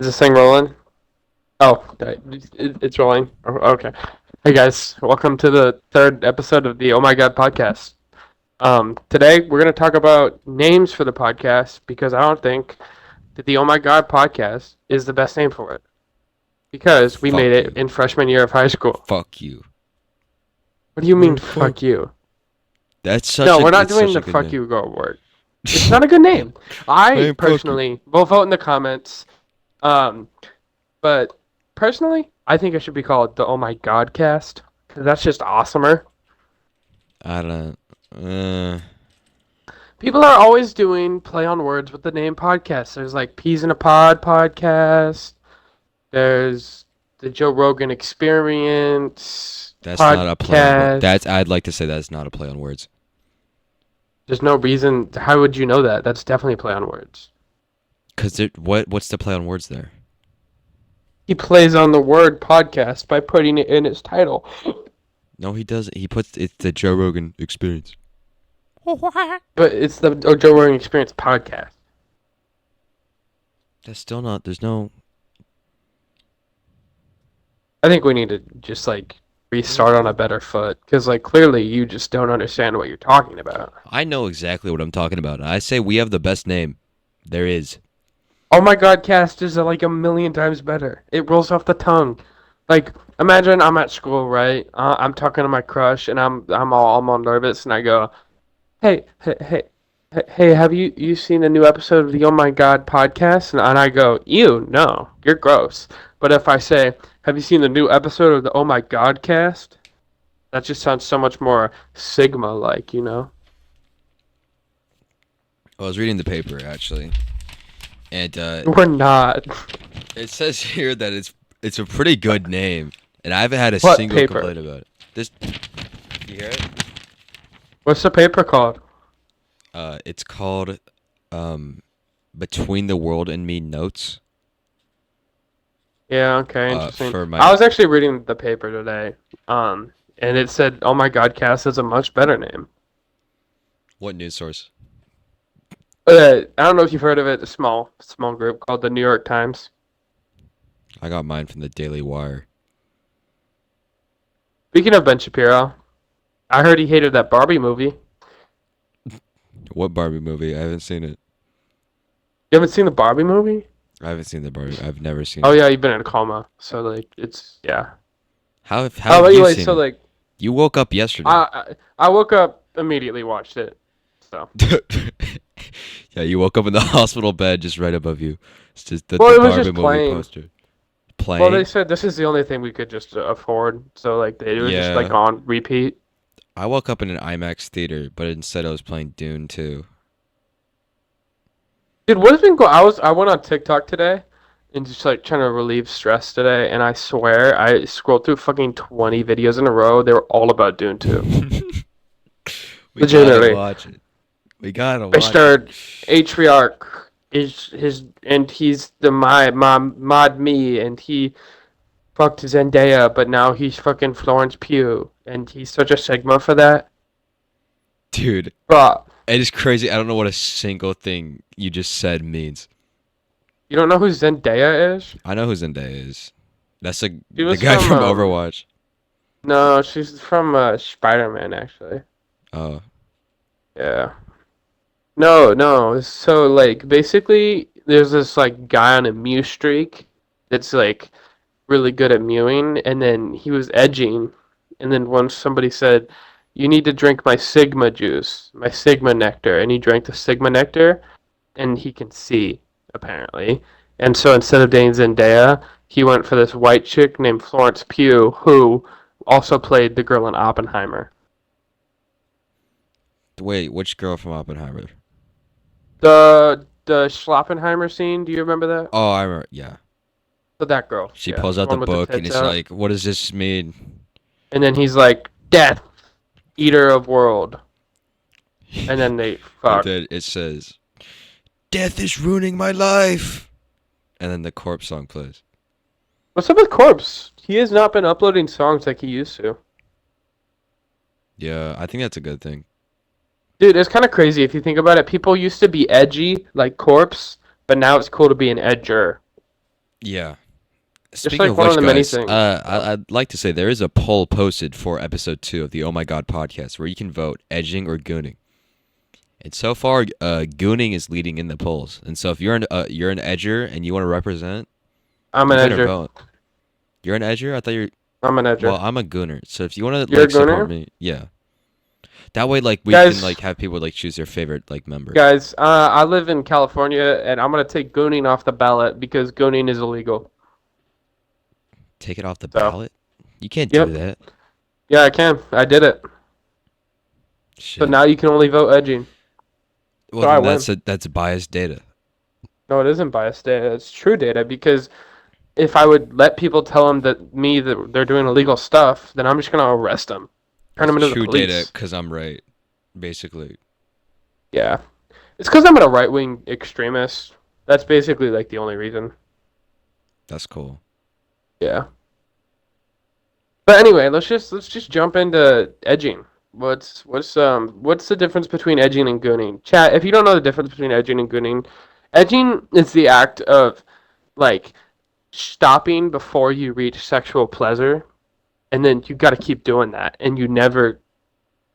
Is this thing rolling? Oh, it's rolling. Okay. Hey guys, welcome to the third episode of the Oh My God podcast. Today we're gonna talk about names for the podcast because I don't think that the Oh My God podcast is the best name for it because we made Fuck it you. in freshman year of high school. Fuck you. What do you mean, Man, fuck. fuck you? That's No, such a we're not it's doing such the a good fuck name. you go word. It's not a good name. I Man, fuck you. personally will vote in the comments. Um, But personally, I think it should be called the Oh My God cast because that's just awesomer. I don't People are always doing play on words with the name podcast. There's like Peas in a Pod podcast. There's the Joe Rogan Experience that's not a play on word. podcast. I'd like to say that's not a play on words. There's no reason. How would you know that? That's definitely play on words. Cause what's the play on words there? He plays on the word podcast by putting it in his title. No, he doesn't. He puts it's the Joe Rogan experience. But it's the Joe Rogan Experience podcast. That's still not there's no I think we need to just like restart on a better foot because like clearly you just don't understand what you're talking about. I know exactly what I'm talking about. I say we have the best name there is. Oh my God, cast is like a million times better. It rolls off the tongue. Like imagine I'm at school, right? I'm talking to my crush and I'm all nervous and I go, hey, have you seen the new episode of the Oh My God podcast? And I go, ew, no, you're gross. But if I say, have you seen the new episode of the Oh My God cast? That just sounds so much more Sigma like, you know? I was reading the paper actually. And We're not. it says here that it's a pretty good name, and I haven't had a What single paper? complaint about it. This, you hear it? What's the paper called? It's called "Between the World and Me Notes." Yeah, okay, interesting. For I my was actually reading the paper today, and it said, "Oh my God, Cass is a much better name." what news source? I don't know if you've heard of it. A small group called the New York Times. I got mine from the Daily Wire. Speaking of Ben Shapiro, I heard he hated that Barbie movie. What Barbie movie? I haven't seen it. You haven't seen the Barbie movie? I haven't seen the Barbie. I've never seen Oh it. yeah, you've been in a coma, so like it's yeah. How have you Anyway, seen so it? like You woke up yesterday. I woke up immediately watched it. So Yeah, you woke up in the hospital bed just right above you. It's just well, the it was Barbie just movie playing. poster. Well, they Playing? said this is the only thing we could just afford, so like they were just like Yeah. on repeat. I woke up in an IMAX theater, but instead I was playing Dune 2. Dude, what has been going? I went on TikTok today and just like trying to relieve stress today, and I swear I scrolled through fucking 20 videos in a row. They were all about Dune 2. We gotta Legitimately, watch it. We gotta watch it. Mr. Atriarch is his, and he's the my mod me, and he fucked Zendaya, but now he's fucking Florence Pugh, and he's such a sigma for that, Dude, bro. it is crazy. I don't know what a single thing you just said means. You don't know who Zendaya is? I know who Zendaya is. That's She the was guy from from Overwatch. no, she's from Spider-Man actually. Oh, Yeah. No. So like basically there's this like guy on a Mew streak that's like really good at mewing and then he was edging and then once somebody said, you need to drink my Sigma juice, my Sigma nectar, and he drank the Sigma nectar and he can see, apparently. And so instead of dating Zendaya, he went for this white chick named Florence Pugh who also played the girl in Oppenheimer. wait, which girl from Oppenheimer? The Schloppenheimer scene, do you remember that? Oh, I remember. Yeah, So that girl, she yeah, pulls the out the one with the book and tits it's out. like, what does this mean? And then he's like, "Death, eater of world." And then they And fuck. then it says, "Death is ruining my life," and then the corpse song plays. What's up with Corpse? He has not been uploading songs like he used to. Yeah, I think that's a good thing. Dude, it's kind of crazy if you think about it. People used to be edgy like Corpse, but now it's cool to be an edger. Yeah. Just Speaking like of one of which, the many guys, things. So. I'd like to say there is a poll posted for episode 2 of the Oh My God podcast where you can vote edging or gooning. And so far, gooning is leading in the polls. And so if you're an edger and you want to represent, I'm an you better edger. vote. You're an edger? I thought you're. I'm an Well, edger. I'm a gooner. So if you want to You're a like support gooner? me, yeah. That way, like we can Guys, like have people like choose their favorite like member. guys, I live in California and I'm gonna take gooning off the ballot because gooning is illegal. Take it off the So, ballot. You can't do yep. that. Yeah, I can. I did it. So Shit. now you can only vote edging. Well, So I then win. that's biased data. No, it isn't biased data. It's true data because if I would let people tell them that they're doing illegal stuff, then I'm just gonna arrest them, turn It's them into the true data police. because I'm right, basically. Yeah, it's because I'm a right wing extremist. That's basically like the only reason. That's cool. Yeah. But anyway, let's just jump into edging. What's the difference between edging and gooning? Chat, if you don't know the difference between edging and gooning, edging is the act of like stopping before you reach sexual pleasure, and then you got to keep doing that, and you never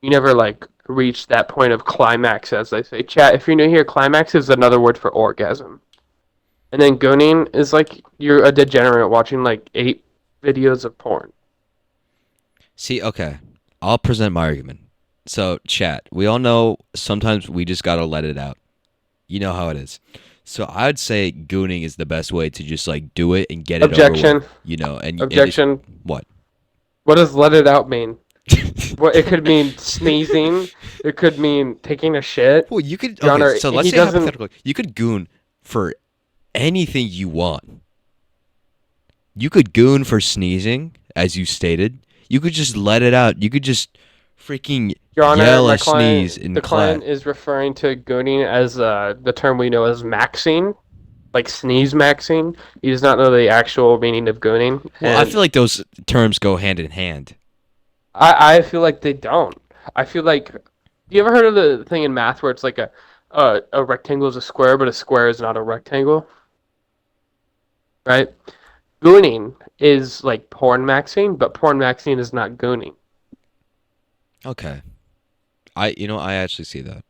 like reach that point of climax, as they say. Chat, if you're new here, climax is another word for orgasm. And then gooning is like you're a degenerate watching like 8 videos of porn. See, okay, I'll present my argument. So, chat, we all know sometimes we just gotta let it out. You know how it is. So I'd say gooning is the best way to just like do it and get it over with. Objection. And it's Objection. what? What does let it out mean? What it could mean sneezing. It could mean taking a shit. Well, you could Your okay. Honor, So let's he say doesn't. hypothetically, you could goon for anything you want. You could goon for sneezing, as you stated. You could just let it out. You could just freaking Your Honor, yell my or sneeze client, in the class. client is referring to gooning as the term we know as maxing, like sneeze maxing. He does not know the actual meaning of gooning, Well, I and feel like those terms go hand in hand. I feel like they don't. I feel like, you ever heard of the thing in math where it's like a rectangle is a square, but a square is not a rectangle, right? Gooning is like porn maxing, but porn maxing is not gooning. Okay. I actually see that.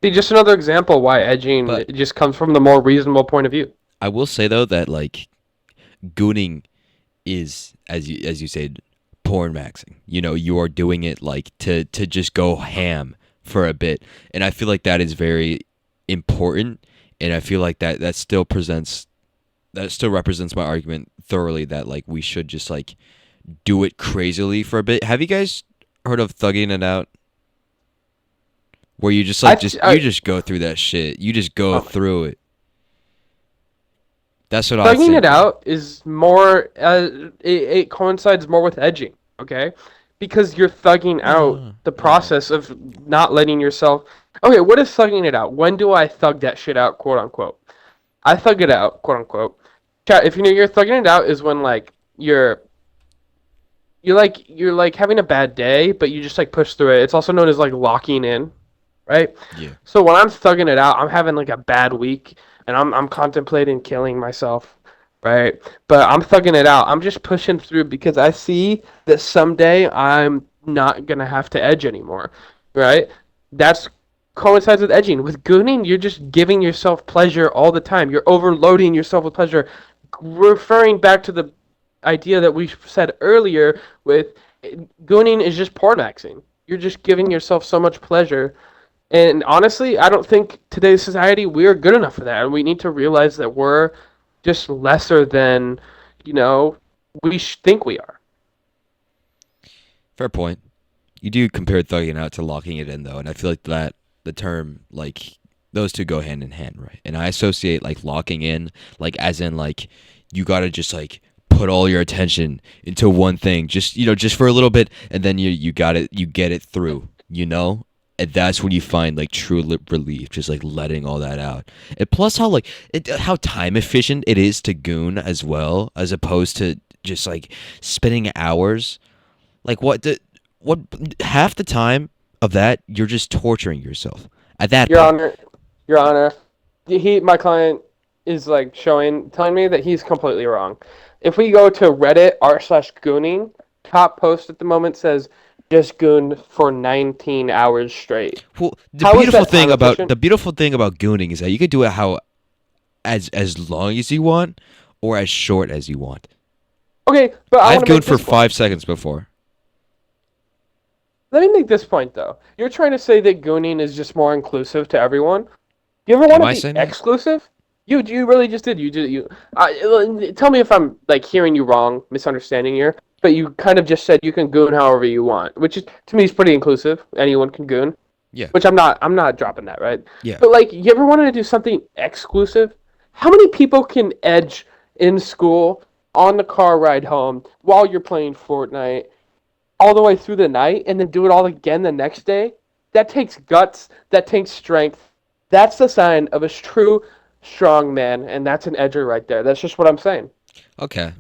See, just another example why edging But it just comes from the more reasonable point of view. I will say though that like gooning is as you said porn maxing. You are doing it like to just go ham for a bit. And I feel like that is very important and I feel like that still represents my argument thoroughly that like we should just like do it crazily for a bit. Have you guys heard of thugging it out? Where you just like you I just go through that shit. You just go oh my through it. That's what I thugging it think. out is more it coincides more with edging, okay? Because you're thugging out No, the no. process of not letting yourself. Okay, what is thugging it out? When do I thug that shit out, quote unquote? I thug it out, quote unquote. Chat, if you know you're thugging it out is when like you're like having a bad day, but you just like push through it. It's also known as like locking in, right? Yeah. So when I'm thugging it out, I'm having like a bad week and I'm contemplating killing myself, right? But I'm thugging it out. I'm just pushing through because I see that someday I'm not gonna have to edge anymore, right? That's coincides with edging. With gooning, you're just giving yourself pleasure all the time. You're overloading yourself with pleasure. Referring back to the idea that we said earlier with gooning is just porn maxing. You're just giving yourself so much pleasure, and honestly, I don't think today's society we're good enough for that. And we need to realize that we're just lesser than, you know, we think we are. Fair point. You do compare thugging out to locking it in though, and I feel like that the term like those two go hand in hand, right? And I associate like locking in like as in like you gotta just like put all your attention into one thing, just for a little bit, and then you got it, you get it through. And that's when you find like true relief, just like letting all that out. And plus, how time efficient it is to goon as well, as opposed to just like spending hours. Like what half the time of that you're just torturing yourself at that Your point. Honor, Your Honor, my client is like telling me that he's completely wrong. If we go to Reddit r/gooning, top post at the moment says just goon for 19 hours straight. Well, How is that time efficient? the beautiful thing about gooning is that you could do it how as long as you want or as short as you want. Okay, but I I've want to gooned make for this point. 5 seconds before. Let me make this point though. You're trying to say that gooning is just more inclusive to everyone. You ever want Am to I be saying that? exclusive? You really just did. Tell me if I'm like hearing you wrong, misunderstanding here. But you kind of just said you can goon however you want, which is to me is pretty inclusive. Anyone can goon, Yeah. which I'm not dropping that, right? Yeah. But like, you ever wanted to do something exclusive? How many people can edge in school on the car ride home while you're playing Fortnite all the way through the night and then do it all again the next day? That takes guts. That takes strength. That's the sign of a true strong man, and that's an edger right there. That's just what I'm saying. Okay.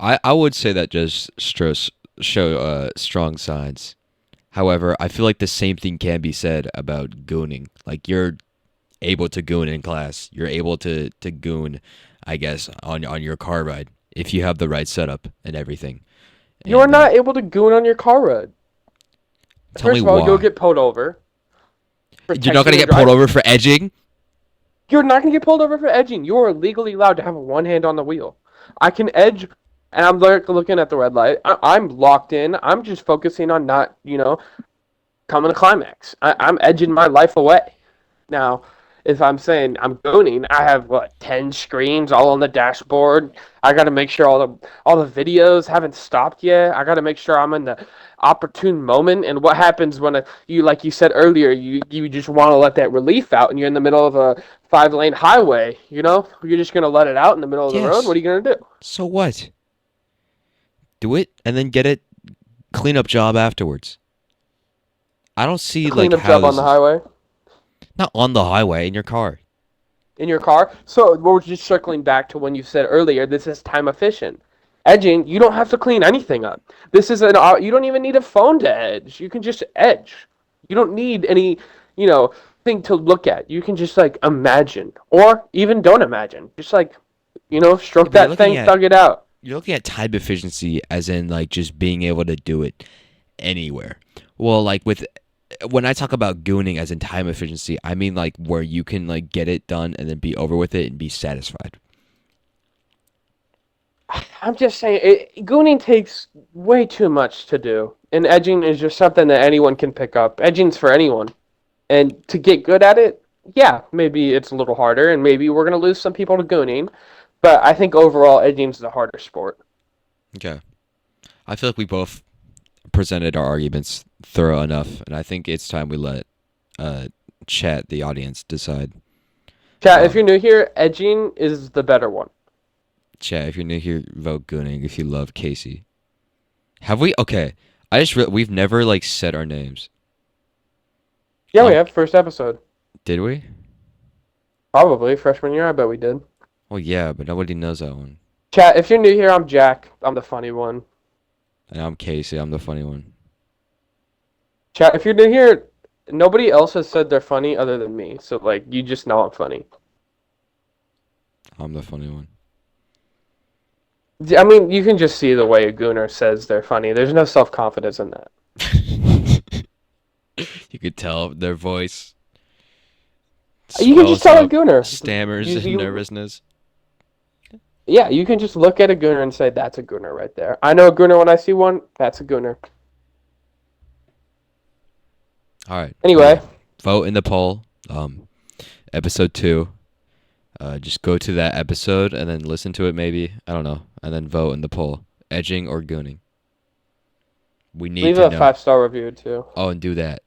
I would say that just show strong signs. However, I feel like the same thing can be said about gooning. Like you're able to goon in class. You're able to goon, I guess, on your car ride if you have the right setup and everything. You're And not able to goon on your car ride. tell me First of all, you'll why. get pulled over for You're not texting gonna and get pulled driving. over for edging. You're not going to get pulled over for edging. You are legally allowed to have one hand on the wheel. I can edge, and I'm looking at the red light. I'm locked in. I'm just focusing on not, coming to climax. I'm edging my life away. Now, if I'm saying I'm gooning, I have what 10 screens all on the dashboard. I got to make sure all the videos haven't stopped yet. I got to make sure I'm in the opportune moment. And what happens when you, like you said earlier, you just want to let that relief out, and you're in the middle of a 5-lane highway. You're just gonna let it out in the middle of the road. What Yes. are you gonna do? So what? Do it and then get it cleanup job afterwards. I don't A see like cleanup how job on this the is highway not on the highway in your car. in your car. So we're just circling back to when you said earlier. This is time efficient. Edging, you don't have to clean anything up. This is you don't even need a phone to edge. You can just edge. You don't need any, you know, thing to look at. You can just like imagine or even don't imagine. Just like, Yeah, stroke but that thing, thug it out. you're looking at time efficiency as in like just being able to do it anywhere. Well, like with when I talk about gooning as in time efficiency, I mean like where you can like get it done and then be over with it and be satisfied. I'm just saying, gooning takes way too much to do, and edging is just something that anyone can pick up. Edging's for anyone, and to get good at it, yeah, maybe it's a little harder, and maybe we're gonna lose some people to gooning, but I think overall, edging's the harder sport. Okay. I feel like we both presented our arguments thorough enough, and I think it's time we let uh chat the audience decide. Chat, if Um you're new here, edging is the better one. Chat, if you're new here, vote gooning if you love Casey. Have we okay. We've never like said our names. Yeah, we Um have first episode. did we? Probably freshman year. I bet we did. Well yeah, but nobody knows that one. Chat, if you're new here, I'm Jack. I'm the funny one. And I'm Casey, I'm the funny one. Chat, if you're new here, nobody else has said they're funny other than me. So like, you just know I'm funny. I'm the funny one. I mean, you can just see the way a gooner says they're funny. There's no self confidence in that. You could tell their voice You can just spells tell a out gooner. stammers You, and you, nervousness. yeah, you can just look at a gooner and say that's a gooner right there. I know a gooner when I see one. That's a gooner. All right. But yeah, Anyway, vote in the poll. Episode 2. Just go to that episode and then listen to it maybe. I don't know. And then vote in the poll. Edging or gooning. We need leave to a know. 5-star review too. Oh, and do that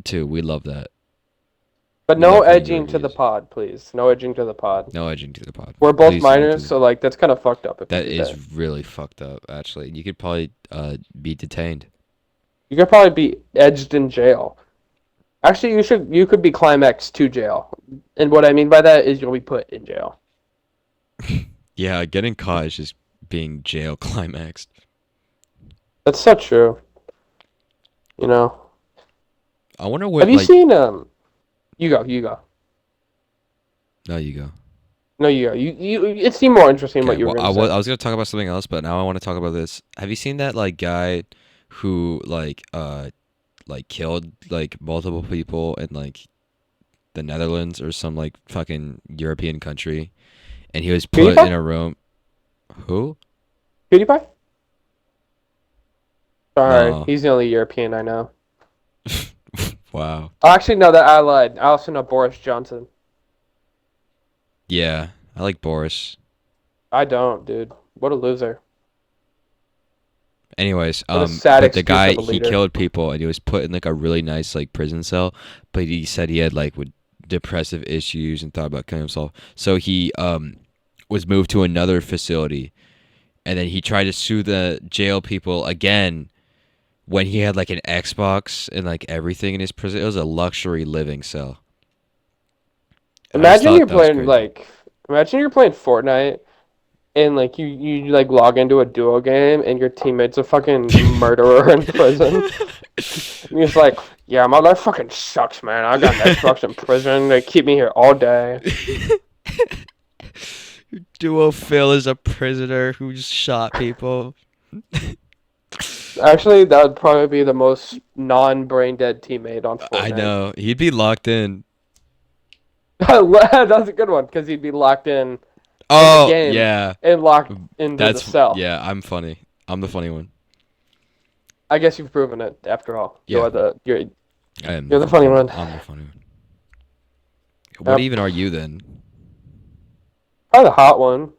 too. We love that. But We no love reading your edging to the reviews. pod, please. No edging to the pod. No edging to the pod. We're both Please do not minors, do so that. like that's kind of fucked up if you That do that. is really fucked up, actually. You could probably be detained. You could probably be edged in jail. Actually, you could be climaxed to jail. And what I mean by that is you'll be put in jail. Yeah, getting caught is just being jail climaxed. That's so true. You know. I wonder Have what you like. seen you go. No, you go. No, it seemed more interesting what Okay, you were well, gonna say. I was gonna talk about something else, but now I want to talk about this. Have you seen that like guy who like killed like multiple people in like the Netherlands or some like fucking European country, and he was put in PewDiePie? a room? Who? PewDiePie? Sorry, No. he's the only European I know. Wow. Oh, actually, no, that I lied. I also know Boris Johnson. Yeah, I like Boris. I don't, dude. What a loser. Anyways, What a sad but the excuse guy of a he leader. killed people and he was put in like a really nice like prison cell, but he said he had like with depressive issues and thought about killing himself. So he was moved to another facility, and then he tried to sue the jail people again when he had like an Xbox and like everything in his prison. It was a luxury living cell. I just Imagine thought you're that was playing crazy. like, imagine you're playing Fortnite and like you like log into a duo game and your teammate's a fucking murderer in prison. And he's like, yeah, my life fucking sucks, man. I got an Xbox in prison. They keep me here all day. Duo Phil is a prisoner who just shot people. Actually, that would probably be the most non-brain dead teammate on I Fortnite. know. He'd be locked in. That's a good one because he'd be locked in the Oh, game yeah. and locked into the cell. Yeah, I'm funny. I'm the funny one. I guess you've proven it after all. Yeah, I am You're the funny one. I'm the funny one. What Yep. even are you then? Probably the hot one.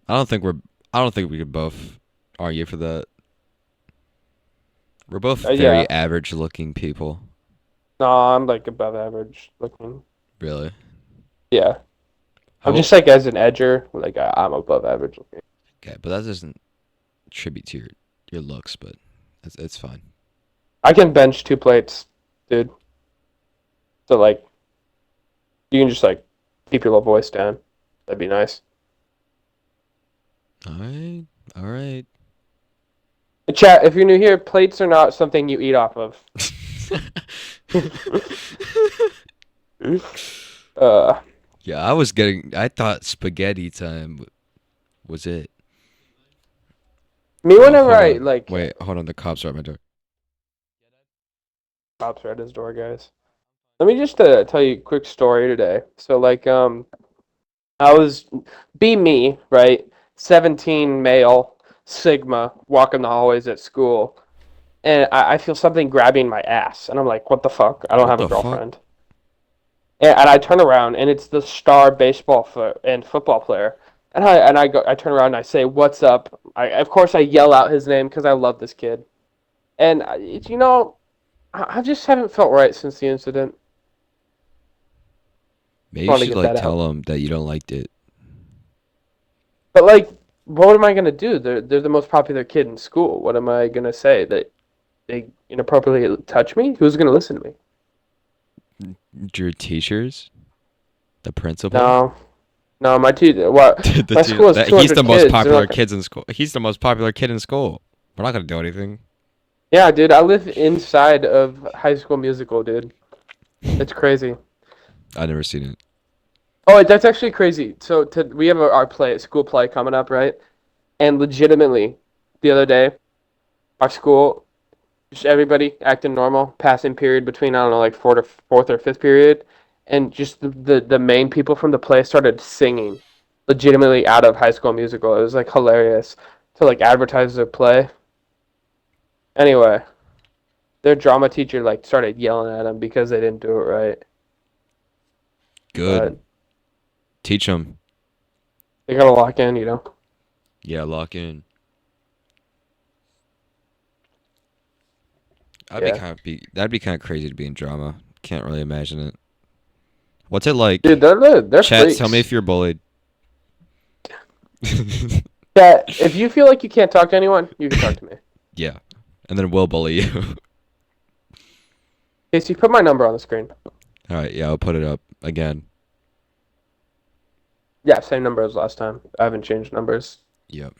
I don't think we're I don't think we could both argue for that. We're both Yeah. very average looking people. No, I'm like above average looking. Really. Yeah. I'm How just like as an edger, like I'm above average looking. okay, but that doesn't attribute to your looks, but it's fine. I can bench 2 plates, dude. So like you can just like keep your little voice down. That'd be nice. All right. All right. Chat, if you're new here, plates are not something you eat off of. uh, Yeah, I thought spaghetti time was it. Me Oh, whenever hold I on. like Wait, hold on. The cops are at my door. cops are at his door, guys. Let me just tell you a quick story today. So like I was be me, right? 17 male, Sigma, walking the hallways at school, and I feel something grabbing my ass, and I'm like, what the fuck? I don't What have a the fuck? girlfriend. And I turn around, and it's the star and football player. I turn around and I say, "What's up?" Of course I yell out his name because I love this kid. And I just haven't felt right since the incident. Maybe Just you wanted to should get like that out. tell them that you don't liked it. But like, what am I gonna do? They're the most popular kid in school. What am I gonna say that they inappropriately touch me? Who's gonna listen to me? Your teachers, the principal. No, no, my teacher. What? My school has He's the 200 most kids. They're popular not gonna. kids in school. He's the most popular kid in school. We're not gonna do anything. Yeah, dude. I live inside of High School Musical, dude. It's crazy. I've never seen it. Oh, that's actually crazy. So we have our school play coming up, right? And legitimately, the other day, our school, just everybody acting normal, passing period between I don't know, like fourth or fifth period, and just the main people from the play started singing, legitimately out of High School Musical. It was like hilarious to like advertise their play. Anyway, their drama teacher like started yelling at them because they didn't do it right, Good. but Teach them. they gotta lock in. Yeah, lock in. Yeah, That'd be kind of crazy to be in drama. Can't really imagine it. What's it dude, like? they're Chat, tell me freaks. if you're bullied. Yeah, if you feel like you can't talk to anyone, you can talk to me. Yeah, and then we'll bully you. Casey, put my number on the screen. All right, yeah, I'll put it up again. Yeah, same number as last time. I haven't changed numbers. Yep.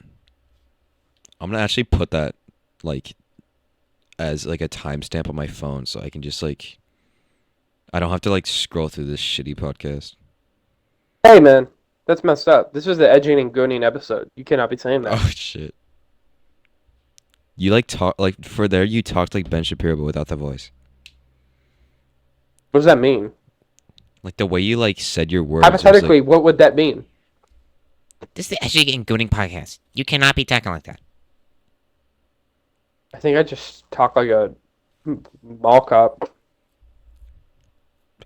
I'm gonna actually put that like as like a timestamp on my phone so I can just like I don't have to like scroll through this shitty podcast. Hey man, that's messed up. This was the edging and gooning episode. You cannot be saying that. Oh shit. You like talk like for there you talked like Ben Shapiro but without the voice. What does that mean? Like the way you like said your words, it was like Hypothetically, what would that mean? This is the Edgy and Gooning podcast. You cannot be talking like that. I think I just talk like a mall cop.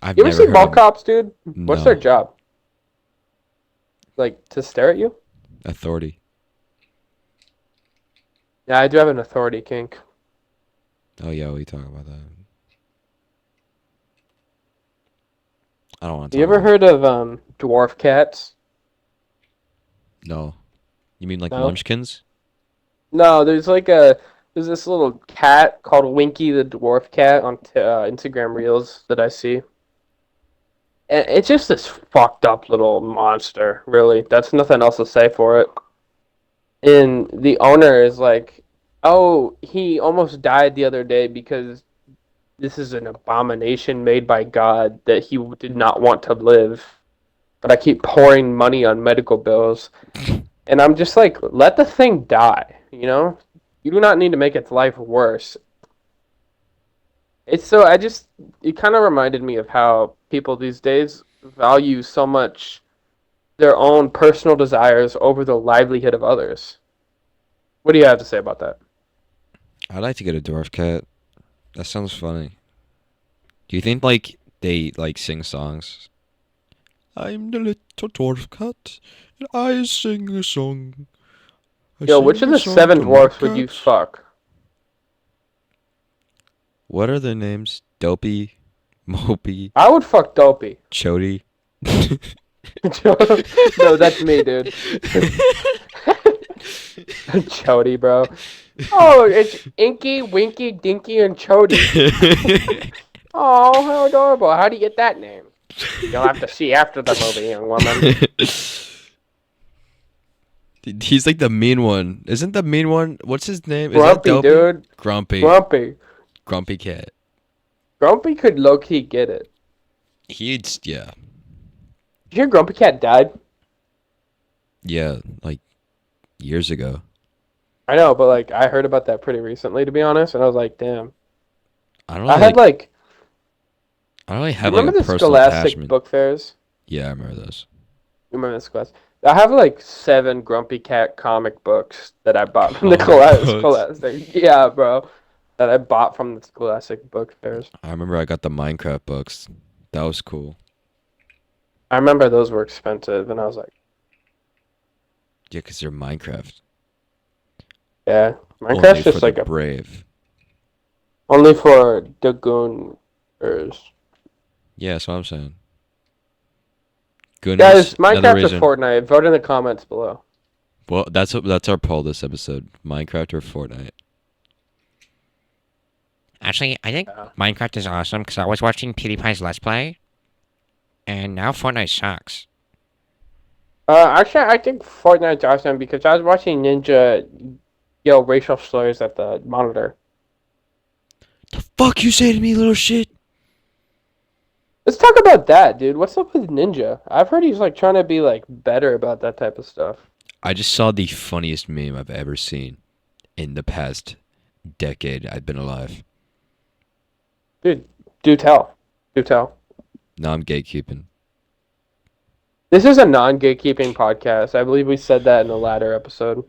I've You ever never see heard mall of cops, dude? What's their no job? Like to stare at you? authority. Yeah, I do have an authority kink. Oh yeah, we talk about that. I don't want to You talk ever about it. heard of dwarf cats? No. You mean like No. munchkins? No, there's this little cat called Winky the dwarf cat on Instagram Reels that I see. And it's just this fucked up little monster, really. That's nothing else to say for it. And the owner is like, "Oh, he almost died the other day because this is an abomination made by God that he did not want to live. But I keep pouring money on medical bills." And I'm just like, let the thing die, you know? You do not need to make its life worse. It's so I just it kind of reminded me of how people these days value so much their own personal desires over the livelihood of others. What do you have to say about that? I'd like to get a dwarf cat. That sounds funny. Do you think like they like sing songs? I'm the little dwarf cat, and I sing a song. I Yo, which sing of a the song seven to my dwarfs would you cat. fuck? What are their names? Dopey, Mopey, I would fuck Dopey. Chodey. No, that's me, dude. Chody, bro. Oh, it's Inky, Winky, Dinky, and Chody. Oh, how adorable. How do you get that name? You'll have to see after the movie, young woman. He's like the mean one. Isn't the mean one? What's his name? Is that Grumpy, Dopey? dude. Grumpy. Grumpy. Grumpy cat. Grumpy could low-key get it. Yeah. Did you hear Grumpy Cat died? Yeah, like years ago. I know, but like I heard about that pretty recently, to be honest, and I was like, damn. I don't I really had like like, I don't really you have like a remember the personal Scholastic attachment. book fairs? Yeah, I remember those. You remember the Scholastic? I have like 7 Grumpy Cat comic books that I bought from the Comic books. Scholastic. Yeah, bro. That I bought from the Scholastic book fairs. I remember I got the Minecraft books. That was cool. I remember those were expensive, and I was like, Yeah, 'cause they're Minecraft. yeah, Only Minecraft's for just the like a brave. only for the gooners. Yeah, that's what I'm saying. Goonies, Guys, another Minecraft or reason. Fortnite? Vote in the comments below. Well, that's our poll this episode. Minecraft or Fortnite? Actually, I think Yeah. Minecraft is awesome because I was watching PewDiePie's Let's Play, and now Fortnite sucks. Actually, I think Fortnite's awesome because I was watching Ninja yell racial slurs at the monitor. The fuck you say to me, little shit? Let's talk about that, dude. What's up with Ninja? I've heard he's like trying to be like better about that type of stuff. I just saw the funniest meme I've ever seen in the past decade I've been alive. Dude, do tell. Do tell. Now I'm gatekeeping. This is a non-gatekeeping podcast. I believe we said that in the latter episode.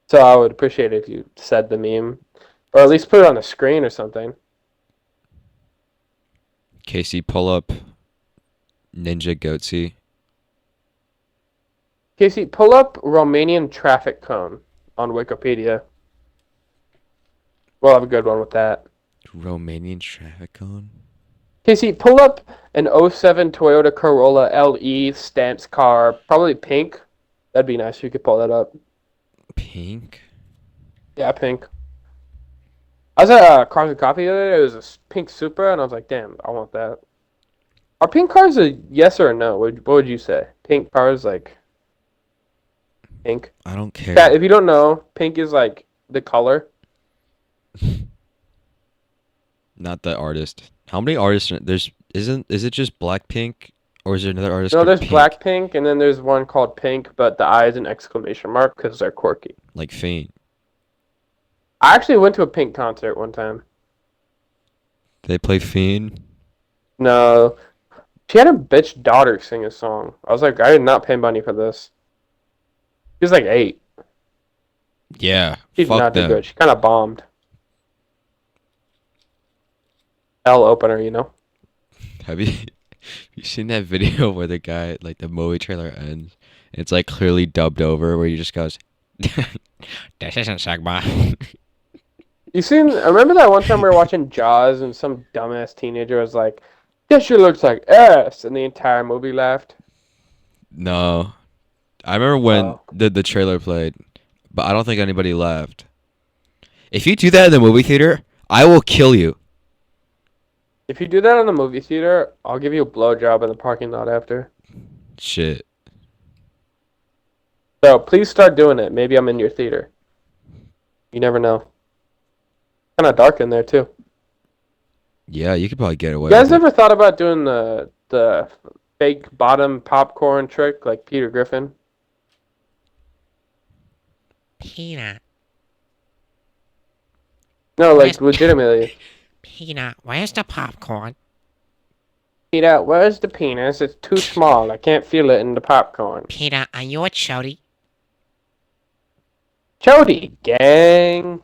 So I would appreciate it if you said the meme. Or at least put it on the screen or something. Casey, pull up Ninja Goatsy. Casey, pull up Romanian traffic cone on Wikipedia. We'll have a good one with that. Romanian traffic cone? Casey, pull up an '07 Toyota Corolla LE Stance car, probably pink. That'd be nice if you could pull that up. Pink? Yeah, pink. I was at Cars and Coffee the other day. It was a pink Supra, and I was like, damn, I want that. Are pink cars a yes or a no? What would you say? Pink cars, like, pink? I don't That, care. if you don't know, pink is like the color. Not the artist. How many artists? There's is it just Blackpink or is there another artist No, called there's Pink? Blackpink, and then there's one called Pink, but the I is an exclamation mark because they're quirky. Like Fiend. I actually went to a Pink concert one time. They play Fiend. No, she had a bitch daughter sing a song. I was like, I did not pay money for this. She was like 8. Yeah, She did fuck not do them. good. She kind of bombed. L opener, you know. Have you seen that video where the guy like the movie trailer ends? And it's like clearly dubbed over where he just goes, This isn't Sigma. You seen? I remember that one time we were watching Jaws, and some dumbass teenager was like, "That shit looks like ass," and the entire movie laughed. "No." I remember when Oh. the trailer played, but I don't think anybody laughed. If you do that in the movie theater, I will kill you. If you do that in the movie theater, I'll give you a blowjob in the parking lot after. Shit. So please start doing it. Maybe I'm in your theater. You never know. Kind of dark in there too. Yeah, you could probably get away You guys with it. ever thought about doing the fake bottom popcorn trick like Peter Griffin? Peanut. No, Where's like legitimately. Peanut? Where's the popcorn? Peter, where's the penis? It's too small. I can't feel it in the popcorn. Peanut, are you a Chodey? Chodey, gang.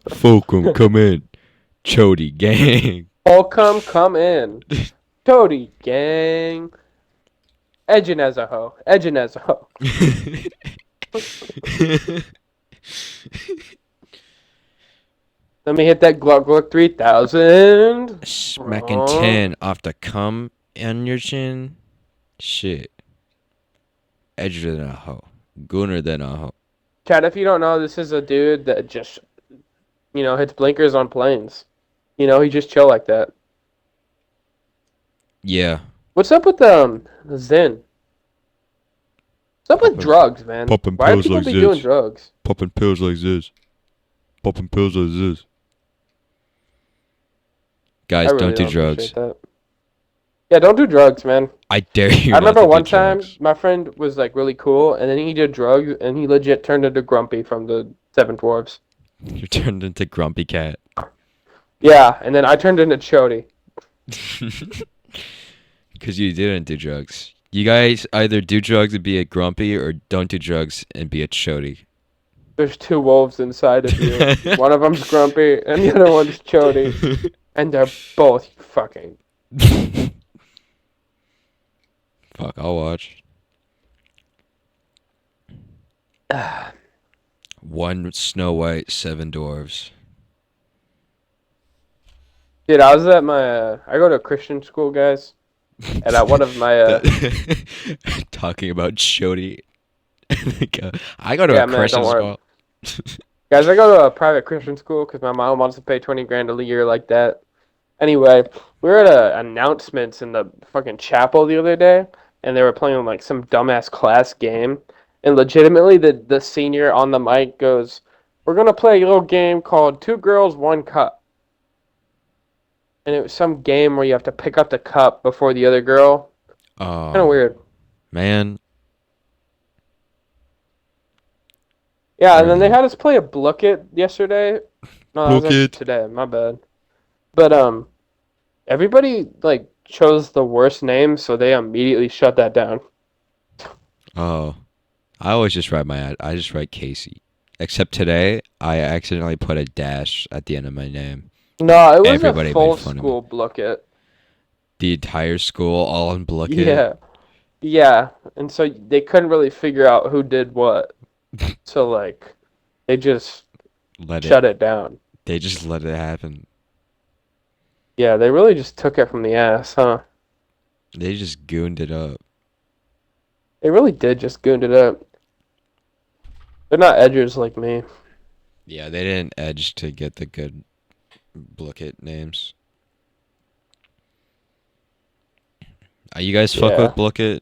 Fulcrum, come in. Chodey gang. Holcomb, come in. Chodey, gang. Edging as a hoe. Edging as a hoe. Let me hit that Gluck Gluck 3000. Smacking Wrong. 10 off the cum on your chin. Shit. Edgier than a hoe. Gooner than a hoe. Chad, if you don't know, this is a dude that just, hits blinkers on planes. He just chill like that. Yeah. What's up with Zen? What's up with Poppin'- drugs, man? poppin' Why do pills people like be this. doing drugs? Popping pills like this. Popping pills like this. Guys, I really don't do appreciate drugs. that. Yeah, don't do drugs, man. I dare you I not remember to do one time drugs. my friend was like really cool, and then he did drugs, and he legit turned into Grumpy from the Seven Dwarfs. You turned into Grumpy Cat. Yeah, and then I turned into Chodey. Because you didn't do drugs. You guys either do drugs and be a grumpy or don't do drugs and be a chody. There's 2 wolves inside of you. One of them's Grumpy, and the other one's Chodey, and they're both fucking. Fuck, I'll watch. One Snow White, 7 dwarves. Dude, I was at I go to a Christian school, guys, and at one of my, Talking about chody. I go to Yeah, a man, Christian don't worry. school. Guys, I go to a private Christian school because my mom wants to pay 20 grand a year like that. Anyway, we were at announcements in the fucking chapel the other day, and they were playing like some dumbass class game. And legitimately, the senior on the mic goes, "We're gonna play a little game called Two Girls, One Cup." And it was some game where you have to pick up the cup before the other girl. Kind of Oh, weird. man. Yeah, and then they had us play a Blook It yesterday. No, that was Blook actually It. today. My bad. But everybody like chose the worst name, so they immediately shut that down. Oh. I always just write I just write Casey. Except today, I accidentally put a dash at the end of my name. No, it was Everybody a full made fun of me. school Blook It. The entire school all in Blookit. Yeah, yeah, and so they couldn't really figure out who did what. So like, they just Let shut it. it down. They just let it happen. Yeah, they really just took it from the ass, huh? They just gooned it up. They really did just gooned it up. They're not edgers like me. Yeah, they didn't edge to get the good Blookit names. You guys fuck Yeah. with Blookit?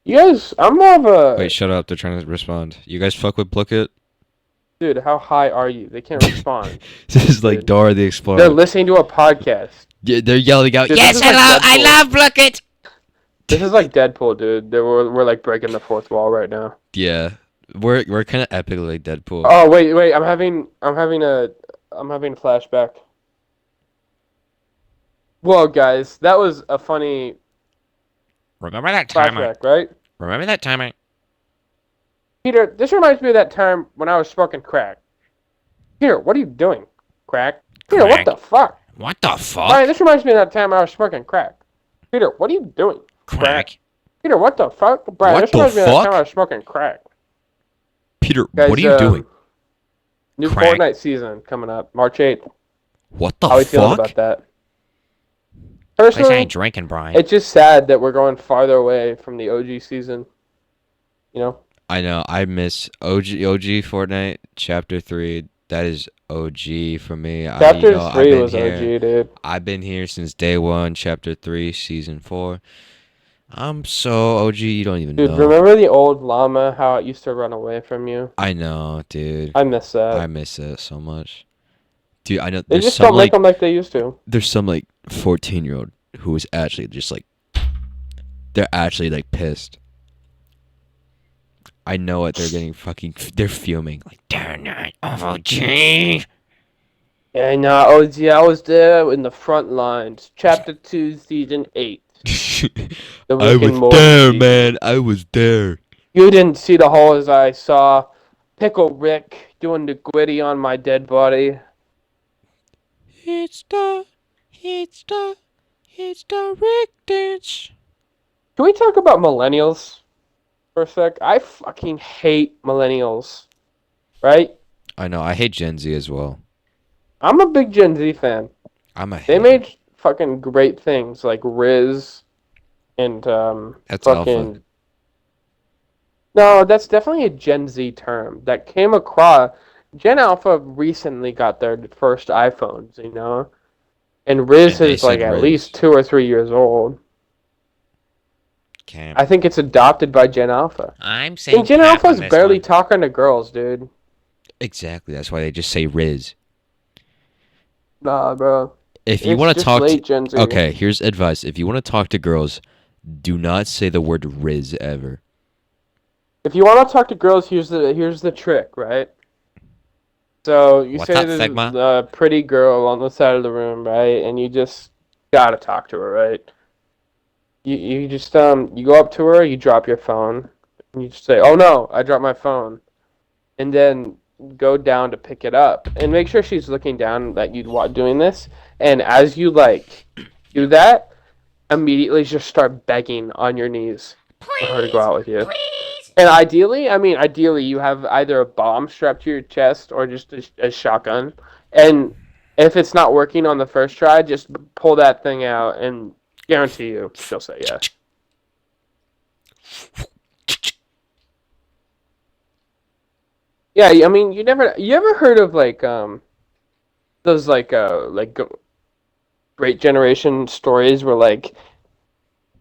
You guys, I'm more of a Wait, shut up. They're trying to respond. You guys fuck with Blookit? dude. How high are you? They can't respond. This is like Dude. Dora the They're Explorer. listening to a podcast. Yeah, they're yelling out, Dude, this Yes, is I like love, I Deadpool. love Brookett. This is like Deadpool, dude. We're like breaking the fourth wall right now. yeah. We're kind of epically like Deadpool. Oh wait, I'm having a flashback. Well, guys, that was a funny Remember that time I, flashback, right? remember that time I, Peter, this reminds me of that time when I was smoking crack. Peter, what are you doing? Crack? Peter, what Crack. the fuck? What the fuck? Brian, this reminds me of that time I was smoking crack. Peter, what are you doing? Crack. Peter, what the fuck? Brian, What this the reminds me of that time I fuck? was smoking crack. Peter, Guys, what are you doing? New Crack. Fortnite season coming up, March 8th. What the How are you feeling fuck? about that? At least I Personally, ain't drinking, Brian. it's just sad that we're going farther away from the OG season. You know? I know. I miss OG Fortnite Chapter 3. That is OG for me. Chapter I've 3 been was here. OG, dude. I've been here since day one. Chapter 3, Season 4. I'm so OG. You don't even Dude, know. remember the old llama, how it used to run away from you? I know, dude. I miss that. I miss it so much. Dude, I know They there's just some don't make like them like they used to. there's some like 14-year-old who is actually just like they're actually like pissed. I know it. They're getting fucking. They're fuming. Like, Darn it, OG. Yeah, no, OG, I was there in the front lines. Chapter 2, Season 8. The I Rick was and Morty there, season. man. I was there. You didn't see the holes I saw. Pickle Rick doing the gritty on my dead body. It's the Rick dance. Can we talk about millennials for a sec? I fucking hate millennials. Right? I know. I hate Gen Z as well. I'm a big Gen Z fan. I'm a They hater. made fucking great things like Riz and That's fucking. alpha. No, that's definitely a Gen Z term that came across. Gen Alpha recently got their first iPhones, you know, and Riz And they is like said at Riz. least 2 or 3 years old. Can't. I think it's adopted by Gen Alpha. I'm saying And Gen cap on Alpha's this barely one. talking to girls, dude. Exactly. That's why they just say Riz. Nah, bro. If you It's want to just talk late to, Gen Z. okay, here's advice. If you want to talk to girls, do not say the word Riz ever. If you want to talk to girls, here's the trick, right? So you What's say up, there's Sigma? a pretty girl on the side of the room, right? And you just gotta talk to her, right? You just you go up to her, you drop your phone, and you just say, "Oh no, I dropped my phone," and then go down to pick it up, and make sure she's looking down that you doing this. And as you like do that, immediately just start begging on your knees for her to go out with you. And ideally, you have either a bomb strapped to your chest or just a shotgun. And if it's not working on the first try, just pull that thing out, and guarantee you she'll say yes. Yeah, I mean, you ever heard of like those great generation stories where like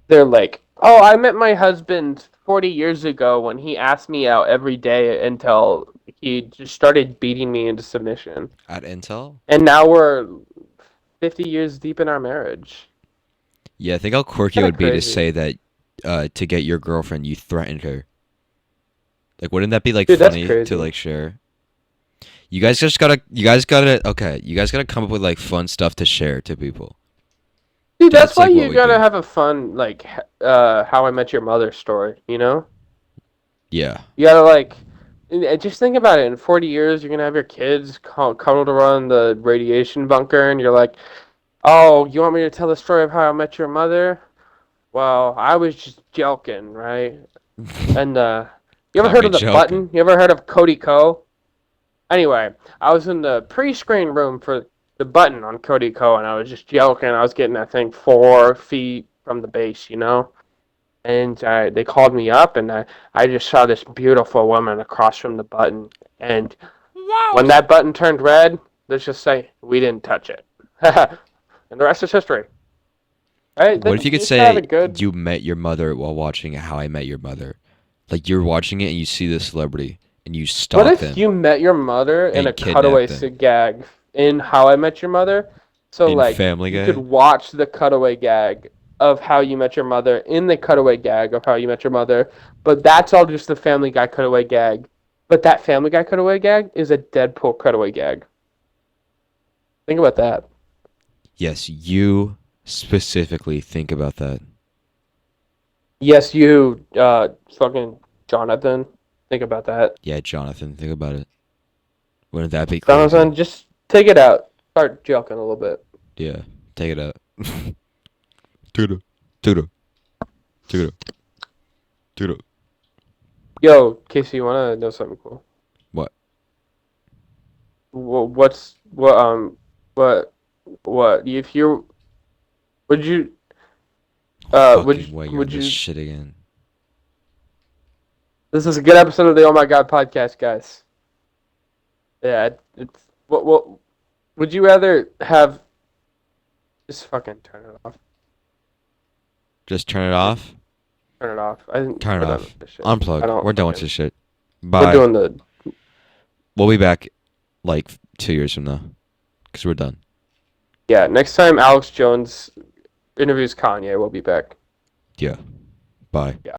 they're like, "Oh, I met my husband 40 years ago when he asked me out every day until he just started beating me into submission. At Intel? And now we're 50 years deep in our marriage." Yeah, I think how quirky it Kinda would be to crazy. say that to get your girlfriend, you threatened her. Like, wouldn't that be like Dude, that's funny crazy. to like share? You guys gotta come up with like fun stuff to share to people. Dude, that's That's why like what you we gotta do. have a fun like How I Met Your Mother story, you know? Yeah. You gotta like just think about it. In 40 years, you're gonna have your kids cuddled around the radiation bunker, and you're like, "Oh, you want me to tell the story of how I met your mother? Well, I was just joking, right?" And you ever Caught heard me of the joking. button? You ever heard of Cody Co? Anyway, I was in the pre-screen room for the button on Cody Co, and I was just joking. I was getting, I think, 4 feet from the base, you know? And they called me up, and I just saw this beautiful woman across from the button. And Wow. when that button turned red, let's just say we didn't touch it. And the rest is history. Right? What if you could just gotta have say a good. you met your mother while watching How I Met Your Mother? Like you're watching it and you see the celebrity and you What stalk if them you met your mother in a and cutaway kidnap them. gag in How I Met Your Mother? So In like Family you could Guy? watch the cutaway gag of How You Met Your Mother in the cutaway gag of How You Met Your Mother, but that's all just the Family Guy cutaway gag. But that Family Guy cutaway gag is a Deadpool cutaway gag. Think about that. Yes, you specifically think about that. Yes, you fucking Jonathan. Think about that. Yeah, Jonathan, think about it. Wouldn't that be crazy? Jonathan, just take it out. Start joking a little bit. Yeah, take it out. Take it out. Take it out. Take it out. Take it out. Yo, Casey, you wanna know something cool? What? What's what if you would you Fucking way, you're on would this you shit again. this is a good episode of the Oh My God podcast, guys. Yeah, it's what would you rather have just fucking turn it off. Just turn it off. Turn it off. I think Turn it we're done off. with this shit. I Unplug. don't We're done with fucking this shit. we're Bye. doing the We'll be back like 2 years from now. Because we're done. yeah, next time Alex Jones interviews Kanye, we'll be back. Yeah. Bye. Yeah.